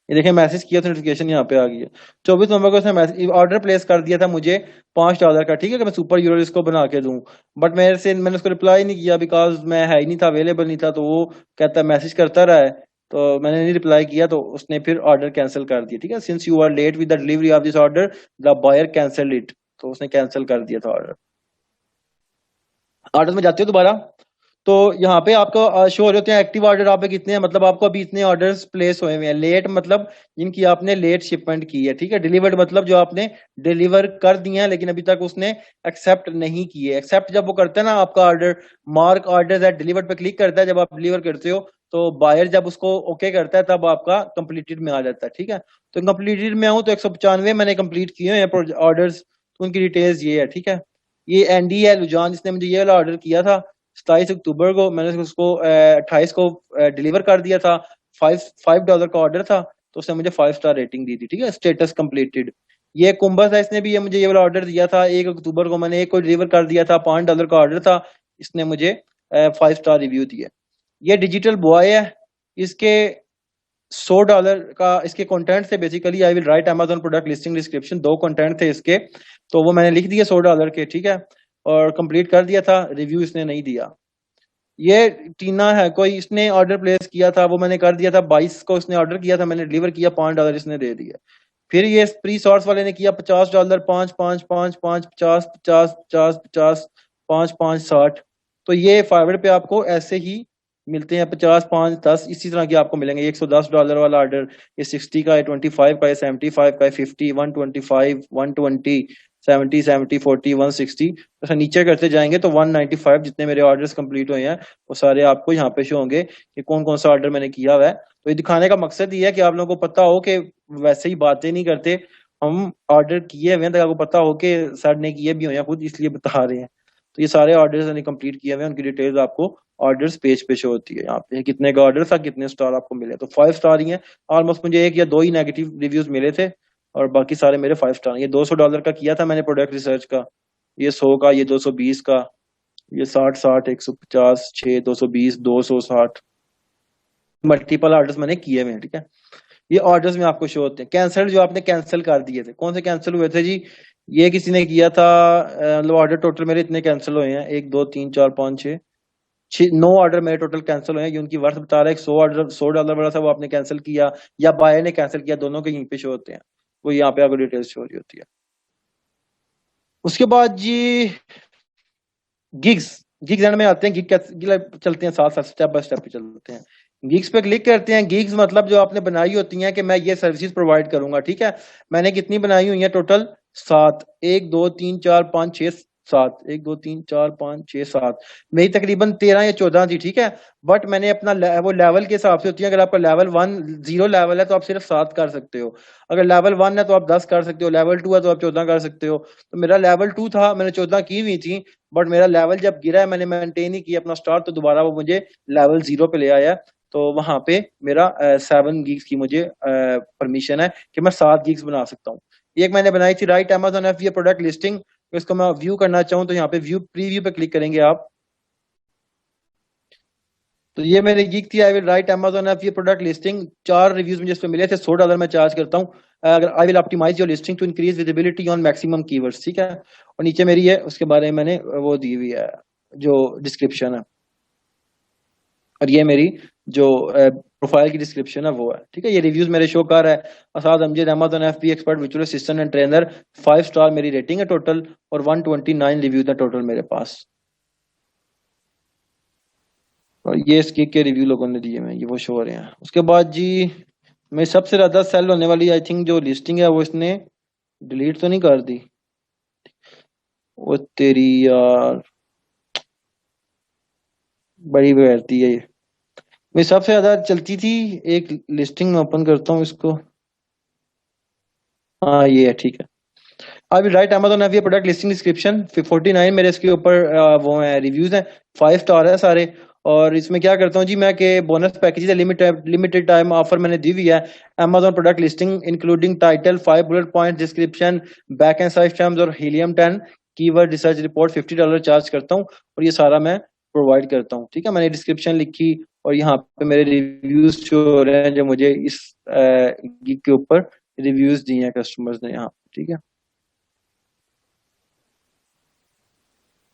ये देखिए मैसेज किया तो नोटिफिकेशन यहाँ पे आ गई है। 24 नवंबर को उसने मैसेज ऑर्डर प्लेस कर दिया था मुझे $5 का, ठीक है, कि मैं सुपर यूरो इसको बना के दूं। बट मैंने उसको रिप्लाई नहीं किया, बिकॉज मैं है ही नहीं था, अवेलेबल नहीं था। तो वो कहता मैसेज करता रहा है, तो मैंने नहीं रिप्लाई किया, तो उसने फिर ऑर्डर कैंसिल कर दिया। ठीक है, since you are late with the delivery of this order, the buyer cancel it. तो उसने कैंसिल कर दिया था ऑर्डर। ऑर्डर में जाते हो दोबारा, तो यहाँ पे आपको शो हो रहे होते हैं एक्टिव ऑर्डर आप पे कितने हैं, मतलब आपको अभी इतने ऑर्डर्स प्लेस हुए हुए हैं। लेट मतलब जिनकी आपने लेट शिपमेंट की है, ठीक है। डिलीवर्ड मतलब जो आपने डिलीवर कर दिए हैं लेकिन अभी तक उसने एक्सेप्ट नहीं किए। एक्सेप्ट जब वो करता है ना आपका order, mark order that delivered पे क्लिक करता है जब आप डिलीवर करते हो, तो बायर जब उसको ओके करता है तब आपका कंप्लीटेड में आ जाता है। ठीक है, तो कंप्लीटेड में आऊँ तो 195 मैंने कंप्लीट किए हैं ऑर्डर्स, तो उनकी डिटेल्स ये है। ठीक है, ये एनडी है लुजान, जिसने मुझे ये वाला ऑर्डर किया था 27 अक्टूबर को। मैंने उसको 28 को डिलीवर कर दिया था। $5 का ऑर्डर था, तो उसने मुझे 5 स्टार रेटिंग दी थी। ठीक है, स्टेटस कंप्लीटेड। ये कुंभस है, इसने भी ये मुझे ये वाला ऑर्डर दिया था 1 अक्टूबर को। मैंने एक को डिलीवर कर दिया था, $5 का ऑर्डर था। इसने मुझे 5 स्टार रिव्यू दिया। ये डिजिटल बॉय है, इसके $100 का इसके कंटेंट थे। Basically I will write Amazon product listing description, दो कंटेंट थे इसके, तो वो मैंने लिख दिए $100 के। ठीक है, और कंप्लीट कर दिया था। रिव्यू इसने नहीं दिया। ये टीना है कोई, इसने ऑर्डर प्लेस किया था, वो मैंने कर दिया था। 22 को इसने ऑर्डर किया था, मैंने डिलीवर किया, $5 इसने दे दिया। फिर ये प्री सोर्स वाले ने किया $50, 5 5 5 5 50 50 50 50 5 5 60। तो ये फॉरवर्ड पे आपको ऐसे ही मिलते हैं, 50 5 10 इसी तरह के आपको मिलेंगे। $110 वाला ऑर्डर, ये 60 का है, 25 का है, 75 का है, 50 125 120 70 70 40 160। तो नीचे करते जाएंगे तो 195 जितने मेरे ऑर्डर्स कंप्लीट हुए हैं वो सारे आपको यहाँ पे शो होंगे कि कौन कौन सा ऑर्डर मैंने किया हुआ है। तो ये दिखाने का मकसद ये है कि आप लोगों को पता हो कि वैसे ही बातें नहीं करते, हम ऑर्डर किए हुए हैं तो आपको पता हो कि सर ने किए भी हो या खुद, इसलिए बता रहे हैं। तो ये सारे ऑर्डर्स मैंने कंप्लीट किए हुए हैं, उनकी डिटेल्स आपको ऑर्डर्स पेज पे शो होती है। यहाँ पे कितने का ऑर्डर था, कितने स्टार आपको मिले, तो 5 स्टार ही है। ऑलमोस्ट मुझे एक या दो ही नेगेटिव रिव्यूज मिले थे, और बाकी सारे मेरे 5 स्टार। ये $200 का किया था मैंने प्रोडक्ट रिसर्च का, ये 100 का, ये 220 का, ये 60 60 150 6 220 260 मल्टीपल ऑर्डर्स मैंने किए हुए हैं। ठीक है, ये ऑर्डर्स में आपको शो होते हैं। कैंसिल जो आपने कैंसिल कर दिए थे, कौन से कैंसिल हुए थे जी? ये किसी ने किया था, मतलब ऑर्डर टोटल मेरे इतने कैंसिल हुए हैं, 1 2 3 4 5 6 9 ऑर्डर मेरे टोटल कैंसिल हुए हैं। ये उनकी वर्थ बता रहा है। 100 ऑर्डर $100 वाला था, वो आपने कैंसिल किया या बायर ने कैंसिल किया, दोनों के यहीं पे शो होते हैं। वो यहाँ पे आपको डिटेल्स शो हो रही होती है। उसके बाद जी गिग्स, गिग्स एंड में आते हैं। चलते हैं साथ साथ, स्टेप बाय स्टेप पे चलते हैं। गिग्स पे क्लिक करते हैं। गिग्स मतलब जो आपने बनाई होती हैं कि मैं ये सर्विसेज प्रोवाइड करूंगा। ठीक है, मैंने कितनी बनाई हुई है टोटल? 7, 1 2 3 4 5 6 7, 1 2 3 4 5 6 7, मेरी तकरीबन 13 या 14 थी। ठीक है, बट मैंने अपना वो लेवल के हिसाब से होती है। अगर आपका लेवल 1 0 लेवल है तो आप सिर्फ 7 कर सकते हो। अगर लेवल 1 है तो आप 10 कर सकते हो, लेवल 2 है तो आप 14 कर सकते हो। तो मेरा लेवल 2 था, मैंने 14 की हुई थी। बट मेरा लेवल जब गिरा है, मैंने मेंटेन ही किया अपना स्टार, तो दोबारा वो मुझे लेवल 0 पे ले आया। तो वहां पे मेरा 7 गिग्स की मुझे परमिशन है कि मैं 7 गिग्स बना सकता हूँ। एक मैंने बनाई थी right Amazon F product listing, इसको मैं व्यू करना चाहूँ तो यहाँ पे व्यू प्रीव्यू पे क्लिक करेंगे आप। तो ये मेरी गिग थी, I will write Amazon F product listing. 4 reviews मुझे इस पे मिले थे। $100 मैं चार्ज करता हूँ। अगर I will optimise your listing to increase visibility on maximum keywords. ठीक है, और नीचे मेरी है उसके बारे में मैंने वो दी हुई है जो डिस्क्रिप्शन है, और ये मेरी जो प्रोफाइल की डिस्क्रिप्शन है वो है। ठीक है, ये रिव्यूज मेरे शो कर है। Asad Amjad Amazon F B expert virtual assistant and trainer, 5 star मेरी रेटिंग है टोटल, और 129 रिव्यूज है टोटल मेरे पास। और ये इसके के रिव्यू लोगों ने दिए हैं, ये वो शो हो रहे हैं। उसके बाद जी मेरी सबसे ज्यादा सेल होने वाली आई थिंक जो लिस्टिंग है वो इसने डिलीट तो नहीं कर दी? वो तेरी यार, बड़ी बेइज्जती है ये। मेरी सबसे ज्यादा चलती थी एक लिस्टिंग में, ओपन करता हूँ इसको। हाँ ये है, ठीक है। I will write Amazon have ये प्रोडक्ट लिस्टिंग डिस्क्रिप्शन 49 मेरे इसके ऊपर वो है रिव्यूज हैं। 5 स्टार है सारे। और इसमें क्या करता हूँ जी मैं, कि बोनस पैकेज है, लिमिटेड टाइम ऑफर मैंने दी हुई है। Amazon product listing including title, 5 bullet point description, back end side terms और Helium 10 keyword research report, $50 charge करता हूँ, और ये सारा मैं प्रोवाइड करता हूँ। ठीक है, मैंने डिस्क्रिप्शन लिखी और यहाँ पे मेरे रिव्यूज शो हो रहे हैं जो मुझे इस गिग के ऊपर रिव्यूज दिए हैं कस्टमर्स ने यहाँ, ठीक है।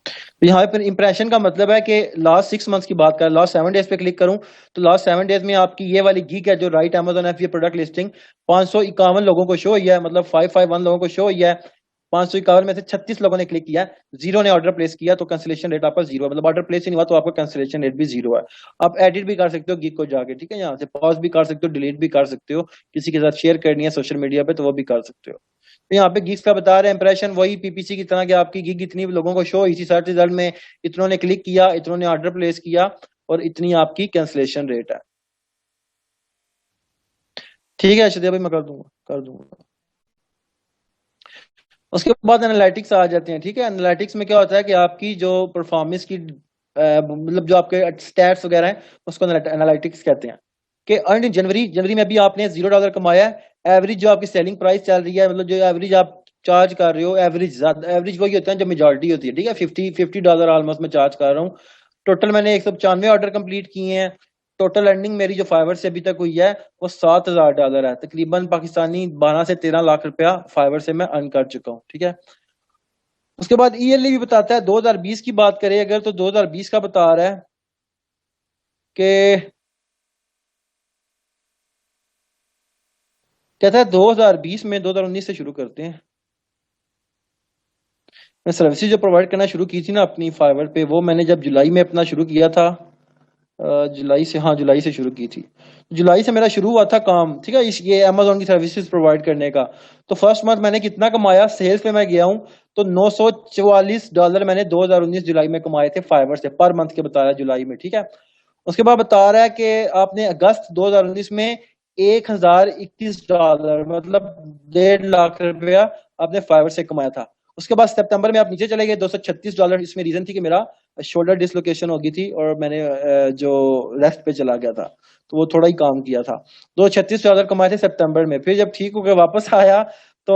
तो यहाँ पर इंप्रेशन का मतलब है कि लास्ट 6 मंथ्स की बात करें, लास्ट 7 डेज पे क्लिक करूं तो लास्ट 7 डेज में आपकी ये वाली गीक है जो right Amazon F product listing 551 लोगों को शो हुई है, मतलब 551 लोगों को शो हुई है। 551 में से 36 लोगों ने क्लिक किया, जीरो ने ऑर्डर प्लेस किया, तो कैंसिलेशन रेट आपका जीरो है, मतलब ऑर्डर प्लेस ही नहीं हुआ तो आपका कैंसिलेशन रेट भी जीरो है। आप एडिट भी कर सकते हो गीक को जाके, ठीक है, यहाँ से पॉज भी कर सकते हो, डिलीट भी कर सकते हो, किसी के साथ शेयर करनी है सोशल मीडिया पे तो वो भी कर सकते हो। तो यहाँ पे गिग्स का बता रहे हैं इंप्रेशन वही पीपीसी की तरह कि आपकी गिग इतनी लोगों को शो, इसी सर्च रिजल्ट में इतनों ने क्लिक किया, इतनों ने ऑर्डर प्लेस किया और इतनी आपकी कैंसिलेशन रेट है। ठीक है अशदीया भाई, मैं कर दूंगा। उसके बाद एनालिटिक्स आ जाते हैं, ठीक है। एनालिटिक्स में क्या होता है कि आपकी जो परफॉर्मेंस की मतलब जो आपके स्टैट्स वगैरह हैं उसको एनालिटिक्स कहते हैं। कि अर्न इन जनवरी, जनवरी में भी आपने $0 कमाया है। एवरेज जो आपकी सेलिंग प्राइस चल रही है, मतलब जो एवरेज आप चार्ज कर रहे हो, एवरेज वही होता है जो मेजॉरिटी होती है, ठीक है। $50 ऑलमोस्ट मैं चार्ज कर रहा हूँ। टोटल मैंने 195 ऑर्डर कंप्लीट किए हैं। टोटल अर्निंग मेरी जो फाइवर से अभी तक हुई है वो $7,000 है, तकरीबन पाकिस्तानी 12 से 13 लाख रुपया फाइवर से मैं अर्न कर चुका हूँ, ठीक है। उसके बाद ईयरली भी बताता है। 2020 की बात करें अगर तो 2020 का बता रहा है कि कहता है 2020 में, 2019 से शुरू करते हैं। मैं सर्विसेज जो प्रोवाइड करना शुरू की थी ना अपनी फाइवर पे, वो मैंने जब जुलाई में अपना शुरू किया था, जुलाई से, हाँ जुलाई से शुरू की थी। जुलाई से मेरा शुरू हुआ था काम, ठीक है, इस ये अमेजोन की सर्विसेज प्रोवाइड करने का। तो फर्स्ट मंथ मैंने कितना कमाया, सेल्स पे मैं गया हूँ तो $944 मैंने 2019 जुलाई में कमाए थे फाइवर से, पर मंथ के बताया जुलाई में, ठीक है। उसके बाद बता रहा है कि आपने अगस्त 2019 में $1,021 मतलब 1.5 लाख रुपया आपने फाइवर से कमाया था। उसके बाद सितंबर में आप नीचे चले गए $236। इसमें रीजन थी कि मेरा शोल्डर डिसलोकेशन हो गई थी और मैंने जो रेस्ट पे चला गया था, तो वो थोड़ा ही काम किया था। $236 कमाए थे सितंबर में। फिर जब ठीक होकर वापस आया तो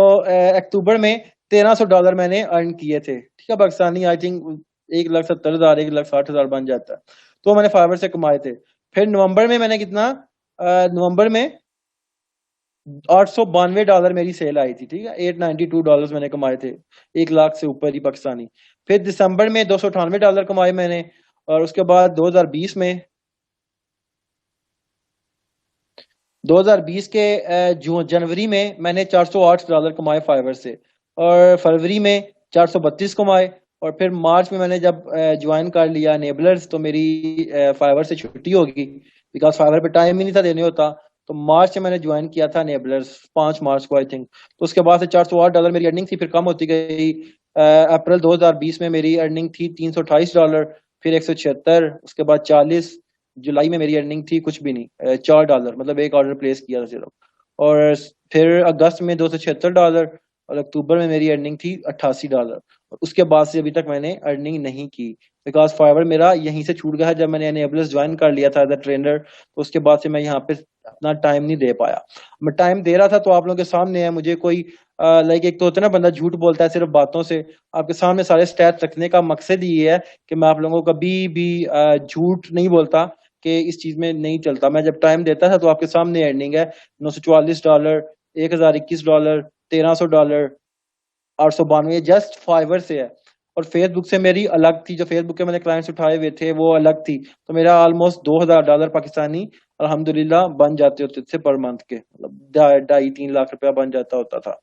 अक्टूबर में $1,300 मैंने अर्न किए थे, ठीक है, पाकिस्तानी आई थिंक 1,70,000 1,60,000 बन जाता है, तो मैंने फाइवर से कमाए थे। फिर नवंबर में मैंने कितना, नवंबर में $892 मेरी सेल आई थी, ठीक है, $892 मैंने कमाए थे, 1 लाख से ऊपर ही पाकिस्तानी। फिर दिसंबर में $298 कमाए मैंने। और उसके बाद 2020 के जनवरी में मैंने $408 कमाए फाइवर से, और फरवरी में 432 कमाए। और फिर मार्च में मैंने जब ज्वाइन कर लिया नेबलर्स तो मेरी फाइवर से छुट्टी होगी, बिकॉज फाइवर पे टाइम ही नहीं था देने होता। तो मार्च में मैंने ज्वाइन किया था नेबलर्स, 5 मार्च को आई थिंक। तो उसके बाद से $408 मेरी अर्निंग थी, फिर कम होती गई। अप्रैल 2020 में मेरी अर्निंग थी $328, फिर 176, उसके बाद 40। जुलाई में मेरी अर्निंग थी कुछ भी नहीं, $4, मतलब एक ऑर्डर प्लेस किया था सिर्फ। और फिर अगस्त में $276, और अक्टूबर में मेरी अर्निंग थी $88। और उसके बाद से अभी तक मैंने अर्निंग नहीं की, बिकॉज फाइवर मेरा यहीं से छूट गया है। जब मैंने एनेबलर्स ज्वाइन कर लिया था एज अ ट्रेनर, तो उसके बाद से मैं यहाँ पे अपना टाइम नहीं दे पाया। मैं टाइम दे रहा था तो आप लोगों के सामने है, मुझे कोई लाइक, एक तो होता है ना बंदा झूठ बोलता है सिर्फ बातों से, आपके सामने सारे स्टैट्स रखने का मकसद ये है कि मैं आप लोगों को कभी भी झूठ नहीं बोलता कि इस चीज में नहीं चलता। मैं जब टाइम देता था तो आपके सामने अर्निंग है $944, $1,021, $1,300, 892 जस्ट फाइवर से है। और फेसबुक से मेरी अलग थी, जो फेसबुक के मैंने क्लाइंट्स उठाए हुए थे वो अलग थी, तो मेरा ऑलमोस्ट $2,000 पाकिस्तानी अल्हम्दुलिल्लाह बन जाते होते थे पर मंथ के, मतलब 2.5-3 लाख रुपया बन जाता होता था।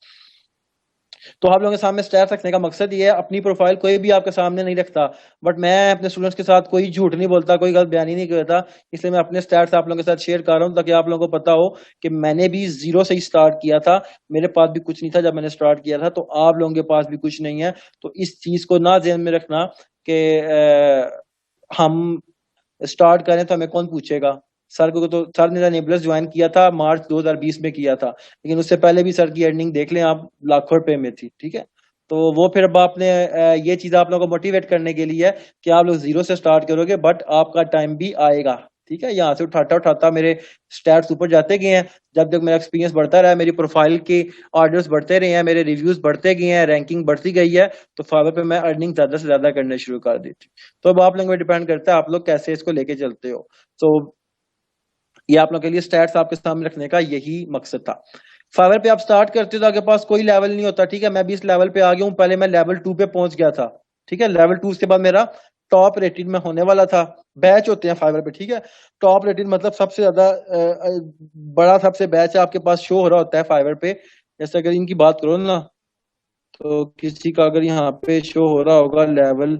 तो आप लोगों के सामने स्टैट्स रखने का मकसद ये है, अपनी प्रोफाइल कोई भी आपके सामने नहीं रखता, बट मैं अपने स्टूडेंट्स के साथ कोई झूठ नहीं बोलता, कोई गलत बयानी नहीं करता, इसलिए मैं अपने स्टैट्स आप लोगों के साथ शेयर कर रहा हूँ ताकि आप लोगों को पता हो कि मैंने भी जीरो से ही स्टार्ट किया था, मेरे पास भी कुछ नहीं था जब मैंने स्टार्ट किया था, तो आप लोगों के पास भी कुछ नहीं है। तो इस चीज को ना ध्यान में रखना कि हम स्टार्ट करें तो हमें कौन पूछेगा। सर को तो, सर ने एनेबलर्स ज्वाइन किया था मार्च 2020 में किया था, लेकिन उससे पहले भी सर की अर्निंग देख लें आप, लाखों रुपए में थी, ठीक है। तो वो फिर अब आपने ये चीज आप लोगों को मोटिवेट करने के लिए है कि आप लोग जीरो से स्टार्ट करोगे, बट आपका टाइम भी आएगा, ठीक है। यहाँ से उठाता उठाता मेरे स्टैट्स ऊपर जाते गए हैं, जब तक मेरा एक्सपीरियंस बढ़ता रहा है, मेरी प्रोफाइल के ऑर्डर्स बढ़ते रहे हैं, मेरे रिव्यूज बढ़ते गए हैं, रैंकिंग बढ़ती गई है, तो फाइवर पे मैं अर्निंग ज्यादा से ज्यादा करने शुरू कर दी थी। तो अब आप लोगों पर डिपेंड करता है आप लोग कैसे इसको लेके चलते हो। तो ये आप लोगों के लिए स्टैट्स आपके सामने रखने का यही मकसद था। फाइवर पे आप स्टार्ट करते हो तो आपके पास कोई लेवल नहीं होता, ठीक है। मैं भी इस लेवल पे आ गया हूँ, पहले मैं लेवल 2 पे पहुंच गया था, ठीक है। लेवल 2 के बाद मेरा टॉप रेटेड में होने वाला था। बैच होते हैं फाइवर पे, ठीक है। टॉप रेटेड मतलब सबसे ज्यादा बड़ा सबसे बैच है आपके पास शो हो रहा होता है फाइवर पे। जैसे अगर इनकी बात करो ना, तो किसी का अगर यहाँ पे शो हो रहा होगा लेवल,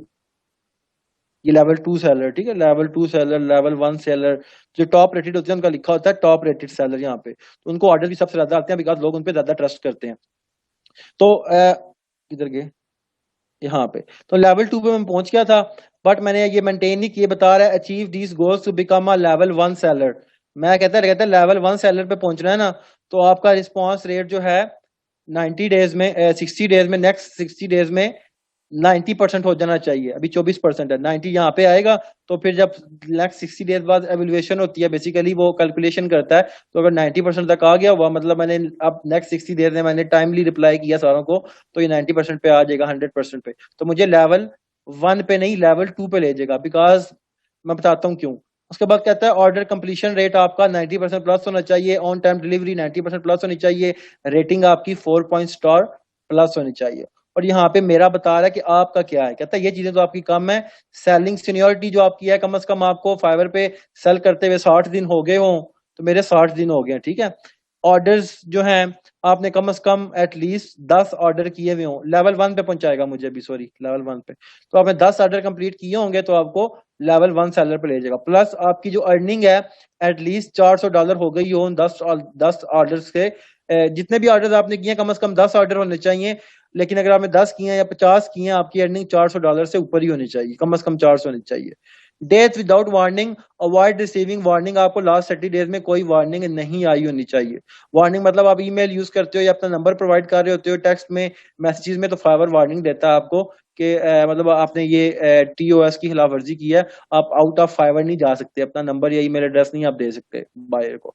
ये लेवल 2 सेलर, ठीक है। लेवल 2 सेलर, लेवल 1 सेलर, जो टॉप रेटेड होते हैं उनका लिखा होता है टॉप रेटेड सेलर यहाँ पे। तो उनको ऑर्डर भी सबसे ज्यादा आते हैं बिकॉज लोग उन पे ज्यादा ट्रस्ट करते हैं। तो किधर गए, यहाँ पे। तो लेवल 2 पे मैं पहुंच गया था, बट मैंने ये मेंटेन नहीं किए। बता रहा है achieve these goals to become a level 1 seller. मैं कहता लेवल 1 सेलर पे पहुंचना है ना, तो आपका रिस्पॉन्स रेट जो है 90 डेज में 60 डेज में, नेक्स्ट 60 डेज में 90% हो जाना चाहिए। अभी 24% है, 90 यहाँ पे आएगा। तो फिर जब नेक्स्ट 60 डेज बाद एवेल्युएशन होती है, बेसिकली वो कैलकुलेशन करता है। तो अगर 90% तक आ गया हुआ, मतलब मैंने अब नेक्स्ट 60 डेज में मैंने टाइमली रिप्लाई किया सारों को, तो ये 90% पे आ जाएगा, 100% पे। तो मुझे लेवल 1 पे नहीं, लेवल 2 पे ले जाएगा, बिकॉज मैं बताता हूँ क्यों। उसके बाद कहता है ऑर्डर कंप्लीशन रेट आपका 90% प्लस होना चाहिए, ऑन टाइम डिलीवरी 90% प्लस होनी चाहिए, रेटिंग आपकी 4 पॉइंट स्टार प्लस होनी चाहिए। और यहाँ पे मेरा बता रहा है कि आपका क्या है। कहता है ये चीजें तो आपकी कम है, सेलिंग सीनियोरिटी जो आपकी है, कम से कम आपको फाइवर पे सेल करते हुए 60 दिन हो गए हों। तो मेरे 60 दिन हो गए हैं, ठीक है। ऑर्डर्स जो हैं आपने कम से कम एटलीस्ट 10 ऑर्डर किए हुए हों। लेवल 1 पे पहुंचाएगा मुझे अभी, सॉरी, लेवल 1 पे। तो आपने 10 ऑर्डर कंप्लीट किए होंगे तो आपको लेवल 1 सेलर पे ले जाएगा। प्लस आपकी जो अर्निंग है एटलीस्ट $400 हो गई हो 10 ऑर्डर्स के। जितने भी ऑर्डर आपने किए कम से कम 10 ऑर्डर होने चाहिए। लेकिन अगर आपने 10 किए हैं या 50 किए हैं, आपकी अर्निंग $400 से ऊपर ही होनी चाहिए, कम से कम 400 होनी चाहिए। Death without warning, avoid receiving warning. आपको लास्ट 30 डेज में कोई वार्निंग नहीं आई होनी चाहिए। वार्निंग मतलब आप ईमेल यूज करते हो या अपना नंबर प्रोवाइड कर रहे होते हो टेक्स्ट में, मैसेजेस में, तो फाइवर वार्निंग देता है आपको कि मतलब आपने ये टीओएस की खिलाफ वर्जी की है, आप आउट ऑफ फाइवर नहीं जा सकते, अपना नंबर या ईमेल एड्रेस नहीं आप दे सकते बायर को।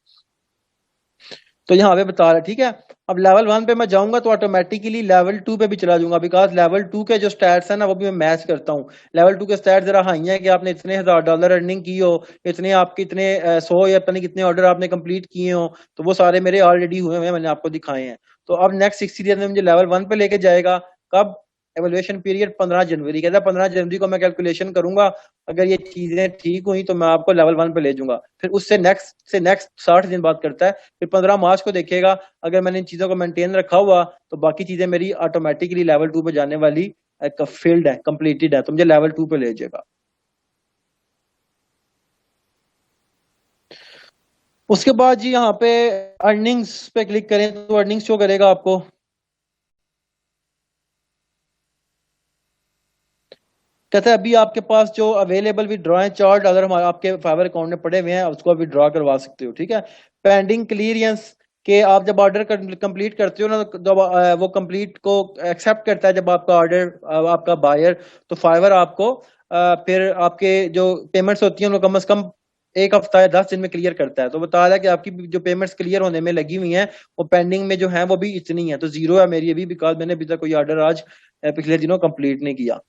तो यहाँ पे बता रहा है, ठीक है। अब लेवल 1 पे मैं जाऊंगा तो ऑटोमेटिकली लेवल 2 पे भी चला जाऊंगा, बिकॉज लेवल 2 के जो स्टैट्स है ना वो भी मैं मैच करता हूँ। लेवल 2 के स्टैट्स जरा हाई है कि आपने इतने $1000 अर्निंग की हो, इतने आपके इतने 100 या पता नहीं कितने ऑर्डर आपने कंप्लीट किए हो, तो वो सारे मेरे ऑलरेडी हुए हैं, मैंने आपको दिखाए हैं। तो अब नेक्स्ट 60 डेज में मुझे लेवल 1 पे लेके जाएगा। कब? एवोल्यूशन पीरियड 15 जनवरी। कहता है 15 जनवरी को मैं कैलकुलेशन करूंगा, अगर ये चीजें ठीक हुई तो मैं आपको लेवल 1 पे ले जाऊंगा। फिर उससे नेक्स्ट 60 दिन बात करता है, फिर 15 मार्च को देखेगा। अगर मैंने इन चीजों को मेंटेन रखा हुआ तो बाकी चीजें मेरी ऑटोमेटिकली लेवल 2 पे जाने वाली एक फील्ड है, कंप्लीटेड है, तो मुझे लेवल 2 पे ले जाएगा। उसके बाद जी यहाँ पे अर्निंग्स पे क्लिक करें तो अर्निंग्स शो करेगा आपको। कहता है अभी आपके पास जो अवेलेबल विड्रॉ है $4 हमारे आपके फाइवर अकाउंट में पड़े हुए हैं, उसको आप विड्रॉ करवा सकते हो, ठीक है। पेंडिंग क्लियरेंस के आप जब ऑर्डर कंप्लीट करते हो ना, तो जब वो कंप्लीट को एक्सेप्ट करता है जब आपका ऑर्डर आपका बायर, तो फाइवर आपको फिर आपके जो पेमेंट्स होती हैं उनको कम से कम 1 हफ्ता या 10 दिन में क्लियर करता है। तो बता रहा है कि आपकी जो पेमेंट्स क्लियर होने में लगी हुई हैं वो पेंडिंग में जो है वो भी इतनी है, तो जीरो है मेरी अभी, बिकॉज मैंने अभी तक कोई ऑर्डर आज पिछले दिनों कंप्लीट नहीं किया।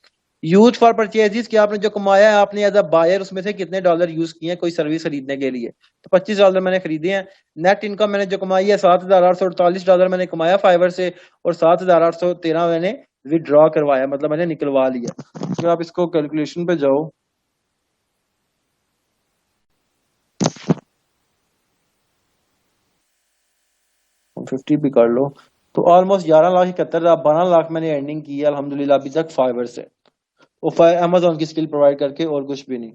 यूज फॉर परचेजेस कि आपने जो कमाया है आपने एज अ बायर उसमें से कितने डॉलर यूज किए हैं कोई सर्विस खरीदने के लिए, तो $25 मैंने खरीदे हैं। नेट इनकम मैंने जो कमाई है $7,848 मैंने कमाया फाइवर से, और 7,813 मैंने विड्रॉ करवाया, मतलब मैंने निकलवा लिया। अगर आप इसको कैलकुलेशन पे जाओ, 50 भी कर लो, तो ऑलमोस्ट 11,71,000 12 लाख मैंने अर्निंग की है अल्हम्दुलिल्लाह अभी तक फाइवर से, और अमेजोन की स्किल प्रोवाइड करके, और कुछ भी नहीं।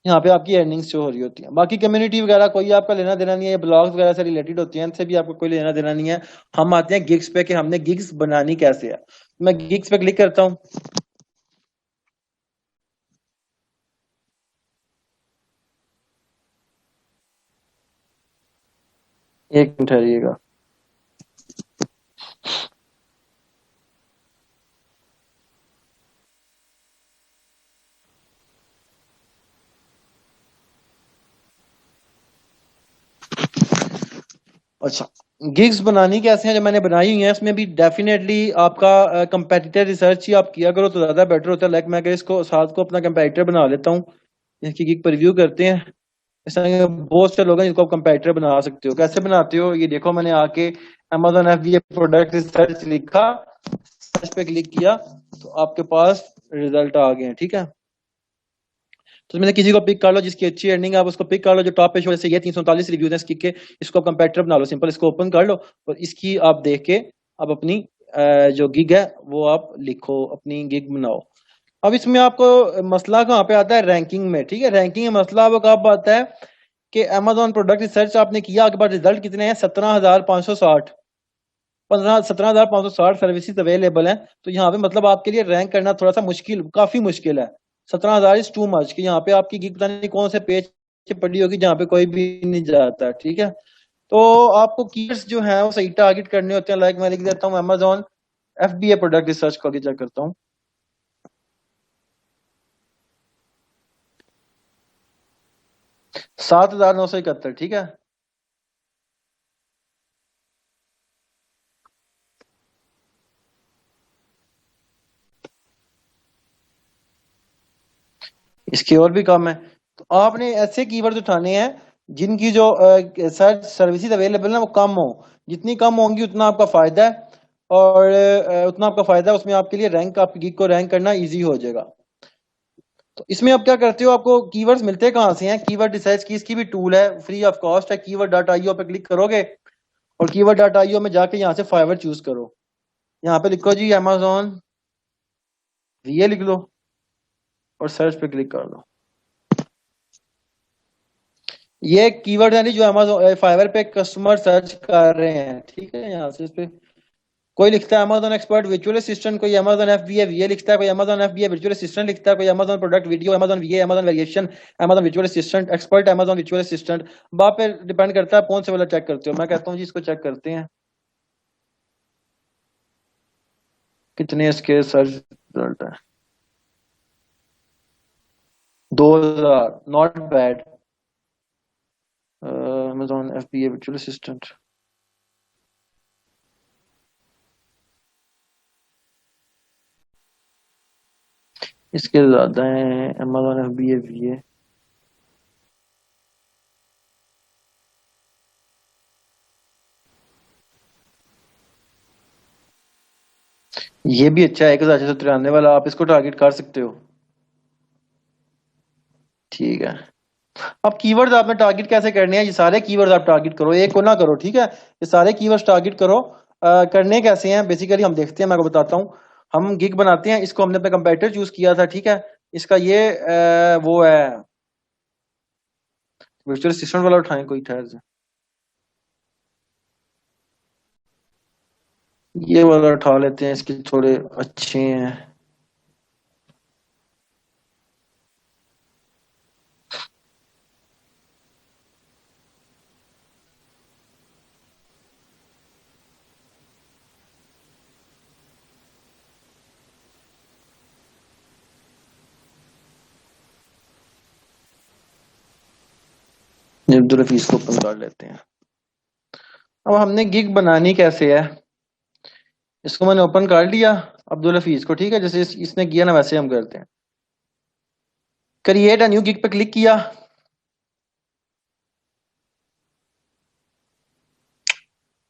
यहाँ पे आपकी अर्निंग्स शो हो रही होती है। बाकी कम्युनिटी वगैरह कोई आपका लेना देना नहीं है, ब्लॉग्स वगैरह से रिलेटेड होती हैं, इनसे भी आपको कोई लेना देना नहीं है। हम आते हैं गिग्स पे कि हमने गिग्स बनानी कैसे है। मैं गिग्स पे क्लिक करता हूँ। एक मिनट ठहरिएगा। अच्छा, गिग्स बनानी कैसे हैं जो मैंने बनाई हुई है, इसमें भी डेफिनेटली आपका कंपेटिटर रिसर्च ही आप किया करो तो ज्यादा बेटर होता है। लाइक मैं अगर इसको साथ को अपना कंपेटिटर बना लेता हूँ, इसकी गिग पर रिव्यू करते हैं। इस तरह के बहुत से लोग हैं जिनको आप कंपेटिटर बना सकते हो। कैसे बनाते हो ये देखो, मैंने आके Amazon FBA प्रोडक्ट रिसर्च लिखा, सर्च पे क्लिक किया तो आपके पास रिजल्ट आ गए हैं, ठीक है। तो मैंने किसी को पिक कर लो जिसकी अच्छी अर्निंग है, आप उसको पिक कर लो जो टॉप पे शो, जैसे ये 339 रिव्यूज हैं इसकी के, इसको आप कंपेटिटर बना लो, सिंपल इसको ओपन कर लो और इसकी आप देख के आप अपनी जो गिग है वो आप लिखो, अपनी गिग बनाओ। अब इसमें आपको मसला कहाँ पे आता है, रैंकिंग में, ठीक है। रैंकिंग में मसला आपको कब आता है कि Amazon प्रोडक्ट रिसर्च आपने किया, आपके पास रिजल्ट कितने हैं, 17,560, 17,560 सर्विसेज अवेलेबल हैं। तो यहाँ पे मतलब आपके लिए रैंक करना थोड़ा सा मुश्किल, काफी मुश्किल है। 17,000 इज टू मच कि यहाँ पे आपकी गिग पता नहीं कौन से पेज पे पड़ी होगी जहाँ पे कोई भी नहीं जाता, ठीक है। तो आपको कीवर्ड्स जो है वो सही टारगेट करने होते हैं। लाइक मैं लिख देता हूँ Amazon FBA प्रोडक्ट रिसर्च करके चेक करता हूँ। 7,971, ठीक है। इसके और भी कम है। तो आपने ऐसे कीवर्ड्स उठाने हैं जिनकी जो सर्च सर्विसेज अवेलेबल है वो कम हो, जितनी कम होंगी उतना आपका फायदा है, और उतना आपका फायदा है, उसमें आपके लिए रैंक, आपकी गिग को रैंक करना इजी हो जाएगा। तो इसमें आप क्या करते हो, आपको कीवर्ड्स मिलते कहाँ से हैं, कीवर्ड रिसर्च की इसकी भी टूल है, फ्री ऑफ कॉस्ट है, कीवर्ड डॉट आईओ पे क्लिक करोगे और कीवर्ड डॉट आईओ में जाके यहाँ से फाइवर चूज करो, यहाँ पे लिखो जी Amazon VA लिख लो और सर्च पे क्लिक कर दो। ये कीवर्ड है नहीं जो Amazon फाइवर पे कस्टमर सर्च कर रहे हैं, ठीक है। यहाँ से इस पे कोई लिखता है Amazon एक्सपर्ट वर्चुअल असिस्टेंट, कोई Amazon FBA VA लिखता है, कोई Amazon FBA वर्चुअल असिस्टेंट लिखता है, कोई Amazon product video, Amazon VA, Amazon variation, Amazon virtual assistant expert, Amazon virtual assistant. बाप पे डिपेंड करता है कौन से वाला चेक करते हो। मैं कहता हूँ जी इसको चेक करते हैं कितने इसके सर्च रिजल्ट है। 2,000, not bad. Amazon FBA virtual assistant, इसके ज्यादा है Amazon FBA VA। ये भी अच्छा है, 1,693 वाला, आप इसको टारगेट कर सकते हो, ठीक है। अब कीवर्ड्स आपने टारगेट कैसे करने हैं, ये सारे कीवर्ड्स आप टारगेट करो, एक को ना करो, ठीक है। ये सारे कीवर्ड्स टारगेट करो। करने कैसे हैं बेसिकली हम देखते हैं, मैं आपको बताता हूँ। हम गिग बनाते हैं, इसको हमने अपना कंपेटिटर चूज किया था, ठीक है। इसका ये वो है, वर्चुअल असिस्टेंट वाला उठाएं कोई, ठहर से, ये वाला उठा लेते हैं, इसके थोड़े अच्छे हैं। अब्दुल हफीज को ओपन कर लेते हैं। अब हमने गिग बनानी कैसे है, इसको मैंने ओपन कर लिया अब्दुल हफीज को, ठीक है। जैसे इसने किया ना वैसे हम करते हैं। क्रिएट अ न्यू गिग पे क्लिक किया,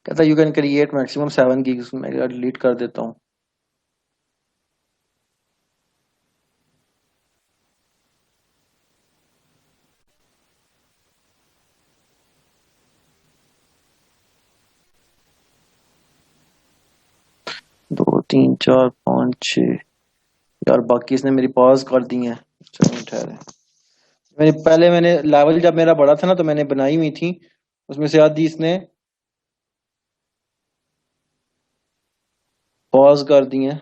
कहता you can create maximum 7 gigs, मैं डिलीट कर देता हूँ। दो तीन चार पाँच छः, यार बाकी इसने मेरी पॉज कर दी है। चलो ठहरे, मैंने लेवल जब मेरा बड़ा था ना तो मैंने बनाई हुई थी, उसमें से आधी इसने पॉज कर दी है।